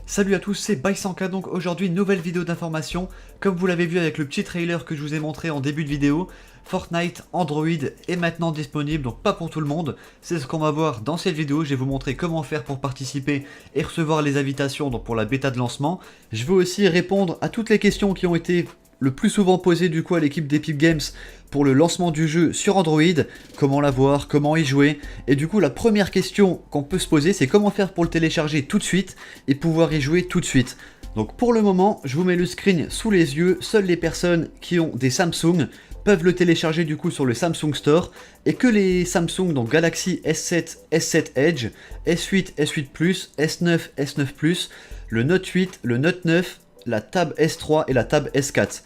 Salut à tous, c'est Bysanka, donc aujourd'hui nouvelle vidéo d'information. Comme vous l'avez vu avec le petit trailer que je vous ai montré en début de vidéo, Fortnite Android est maintenant disponible, donc pas pour tout le monde. C'est ce qu'on va voir dans cette vidéo. Je vais vous montrer comment faire pour participer et recevoir les invitations donc pour la bêta de lancement. Je vais aussi répondre à toutes les questions qui ont été le plus souvent posées du coup à l'équipe d'Epic Games pour le lancement du jeu sur Android, comment l'avoir, comment y jouer. Et du coup la première question qu'on peut se poser, c'est comment faire pour le télécharger tout de suite et pouvoir y jouer tout de suite. Donc pour le moment, je vous mets le screen sous les yeux. Seules les personnes qui ont des Samsung peuvent le télécharger du coup sur le Samsung Store, et que les Samsung, donc Galaxy S7, S7 Edge, S8, S8 Plus, S9, S9 Plus, le Note 8, le Note 9, la Tab S3 et la Tab S4.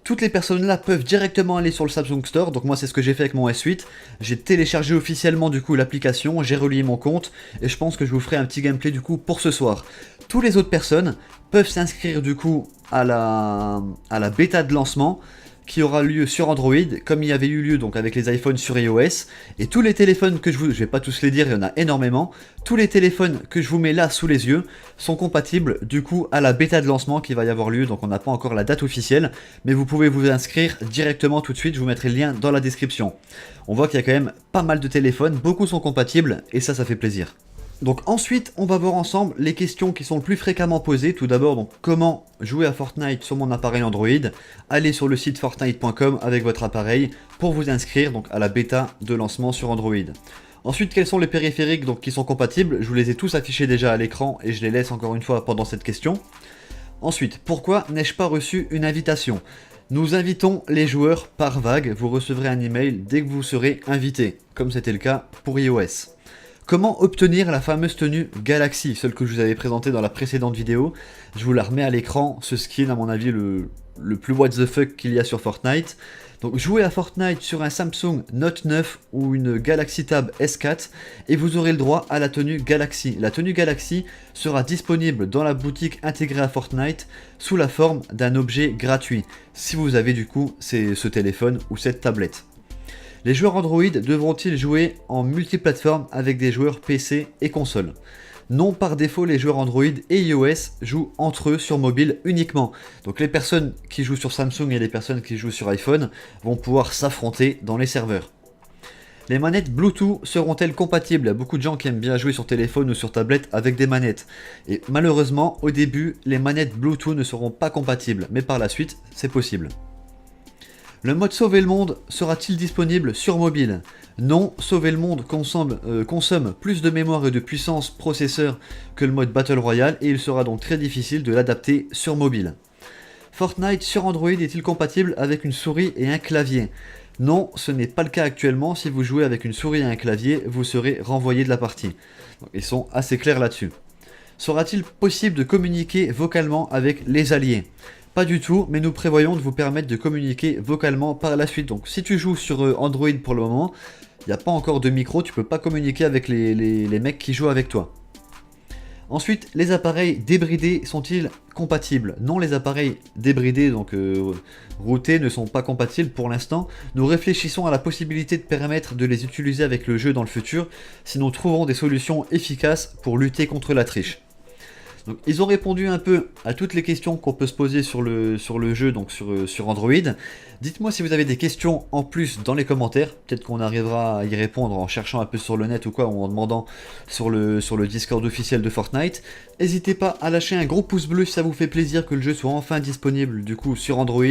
Toutes les personnes là peuvent directement aller sur le Samsung Store, donc moi c'est ce que j'ai fait avec mon S8. J'ai téléchargé officiellement du coup l'application, j'ai relié mon compte, et je pense que je vous ferai un petit gameplay du coup pour ce soir. Toutes les autres personnes peuvent s'inscrire du coup à la bêta de lancement, qui aura lieu sur Android, comme il y avait eu lieu donc avec les iPhones sur iOS. Et tous les téléphones que je vais pas tous les dire, il y en a énormément, tous les téléphones que je vous mets là sous les yeux sont compatibles du coup à la bêta de lancement qui va y avoir lieu. Donc on n'a pas encore la date officielle, mais vous pouvez vous inscrire directement tout de suite, je vous mettrai le lien dans la description. On voit qu'il y a quand même pas mal de téléphones, beaucoup sont compatibles, et ça fait plaisir. Donc ensuite, on va voir ensemble les questions qui sont le plus fréquemment posées. Tout d'abord, donc comment jouer à Fortnite sur mon appareil Android. Allez sur le site fortnite.com avec votre appareil pour vous inscrire donc à la bêta de lancement sur Android. Ensuite, quels sont les périphériques donc, qui sont compatibles? Je vous les ai tous affichés déjà à l'écran et je les laisse encore une fois pendant cette question. Ensuite, pourquoi n'ai-je pas reçu une invitation? Nous invitons les joueurs par vague. Vous recevrez un email dès que vous serez invité, comme c'était le cas pour iOS. Comment obtenir la fameuse tenue Galaxy, celle que je vous avais présentée dans la précédente vidéo. Je vous la remets à l'écran, ce skin à mon avis le plus what the fuck qu'il y a sur Fortnite. Donc jouez à Fortnite sur un Samsung Note 9 ou une Galaxy Tab S4 et vous aurez le droit à la tenue Galaxy. La tenue Galaxy sera disponible dans la boutique intégrée à Fortnite sous la forme d'un objet gratuit, si vous avez du coup ce téléphone ou cette tablette. Les joueurs Android devront-ils jouer en multiplateforme avec des joueurs PC et console? Non, par défaut, les joueurs Android et iOS jouent entre eux sur mobile uniquement. Donc les personnes qui jouent sur Samsung et les personnes qui jouent sur iPhone vont pouvoir s'affronter dans les serveurs. Les manettes Bluetooth seront-elles compatibles? Il y a beaucoup de gens qui aiment bien jouer sur téléphone ou sur tablette avec des manettes. Et malheureusement, au début, les manettes Bluetooth ne seront pas compatibles, mais par la suite, c'est possible. Le mode Sauver le monde sera-t-il disponible sur mobile? Non, Sauver le monde consomme plus de mémoire et de puissance processeur que le mode Battle Royale et il sera donc très difficile de l'adapter sur mobile. Fortnite sur Android est-il compatible avec une souris et un clavier? Non, ce n'est pas le cas actuellement. Si vous jouez avec une souris et un clavier, vous serez renvoyé de la partie. Donc, ils sont assez clairs là-dessus. Sera-t-il possible de communiquer vocalement avec les alliés? Pas du tout, mais nous prévoyons de vous permettre de communiquer vocalement par la suite. Donc si tu joues sur Android pour le moment, il n'y a pas encore de micro, tu peux pas communiquer avec les mecs qui jouent avec toi. Ensuite, les appareils débridés sont-ils compatibles? Non, les appareils débridés, donc routés, ne sont pas compatibles pour l'instant. Nous réfléchissons à la possibilité de permettre de les utiliser avec le jeu dans le futur, si nous trouvons des solutions efficaces pour lutter contre la triche. Donc, ils ont répondu un peu à toutes les questions qu'on peut se poser sur le jeu, donc sur Android. Dites-moi si vous avez des questions en plus dans les commentaires. Peut-être qu'on arrivera à y répondre en cherchant un peu sur le net ou quoi, ou en demandant sur le Discord officiel de Fortnite. N'hésitez pas à lâcher un gros pouce bleu si ça vous fait plaisir que le jeu soit enfin disponible du coup sur Android.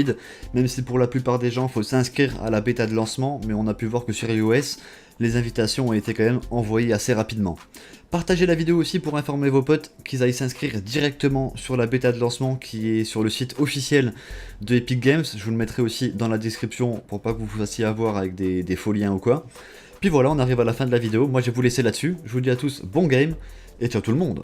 Même si pour la plupart des gens, il faut s'inscrire à la bêta de lancement. Mais on a pu voir que sur iOS, les invitations ont été quand même envoyées assez rapidement. Partagez la vidéo aussi pour informer vos potes qu'ils aillent s'inscrire directement sur la bêta de lancement qui est sur le site officiel de Epic Games. Je vous le mettrai aussi dans la description pour pas que vous vous fassiez avoir avec des faux liens ou quoi. Puis voilà, on arrive à la fin de la vidéo. Moi je vais vous laisser là-dessus. Je vous dis à tous bon game et ciao tout le monde.